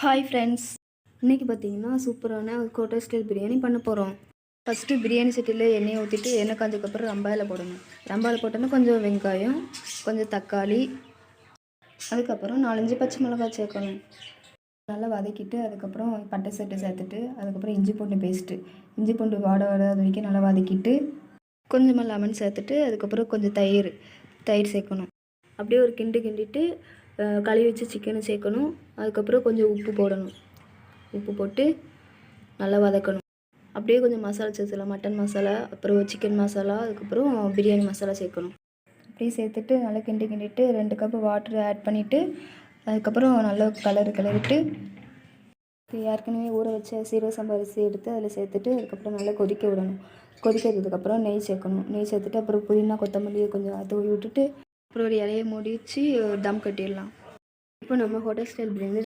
Hi friends, இன்றைக்கி பார்த்தீங்கன்னா சூப்பரான ஒரு ஹோட்டல் ஸ்டைல் பிரியாணி பண்ண போகிறோம். ஃபஸ்ட்டு பிரியாணி சட்டியில் எண்ணெயை ஊற்றிட்டு எண்ணெய் காஞ்சதுக்கப்புறம் ரம்பாயில் போடணும். ரம்பாயில் போட்டோன்னா கொஞ்சம் வெங்காயம், கொஞ்சம் தக்காளி, அதுக்கப்புறம் 4-5 பச்சை மிளகாய் சேர்க்கணும். நல்லா வதக்கிட்டு அதுக்கப்புறம் பட்டை சட்டை சேர்த்துட்டு அதுக்கப்புறம் இஞ்சி பூண்டு பேஸ்ட்டு, இஞ்சி பூண்டு வாட அது வரைக்கும் நல்லா வதக்கிட்டு கொஞ்சமாக லெமன் சேர்த்துட்டு அதுக்கப்புறம் கொஞ்சம் தயிர் சேர்க்கணும். அப்படியே ஒரு கிண்டிட்டு கழுவி வச்சு சிக்கனை சேர்க்கணும். அதுக்கப்புறம் கொஞ்சம் உப்பு போடணும். உப்பு போட்டு நல்லா வதக்கணும். அப்படியே கொஞ்சம் மசாலா சேர்த்துலாம், மட்டன் மசாலா, அப்புறம் சிக்கன் மசாலா, அதுக்கப்புறம் பிரியாணி மசாலா சேர்க்கணும். அப்படியே சேர்த்துட்டு நல்லா கிண்டிட்டு 2 கப்பு வாட்டர் ஆட் பண்ணிவிட்டு அதுக்கப்புறம் நல்லா கிளறிட்டு ஏற்கனவே ஊற வச்ச சீரக சம்பா அரிசி எடுத்து அதில் சேர்த்துட்டு அதுக்கப்புறம் நல்லா கொதிக்க விடணும். கொதிக்க வச்சதுக்கப்புறம் நெய் சேர்க்கணும். நெய் சேர்த்துட்டு அப்புறம் புதினா கொத்தமல்லியை கொஞ்சம் தூவி விட்டுட்டு அப்புறம் ஒரு இலையை மூடி வச்சு தம் கட்டிடலாம். இப்போ நம்ம ஹோட்டல் ஸ்டைல் பிரியாணி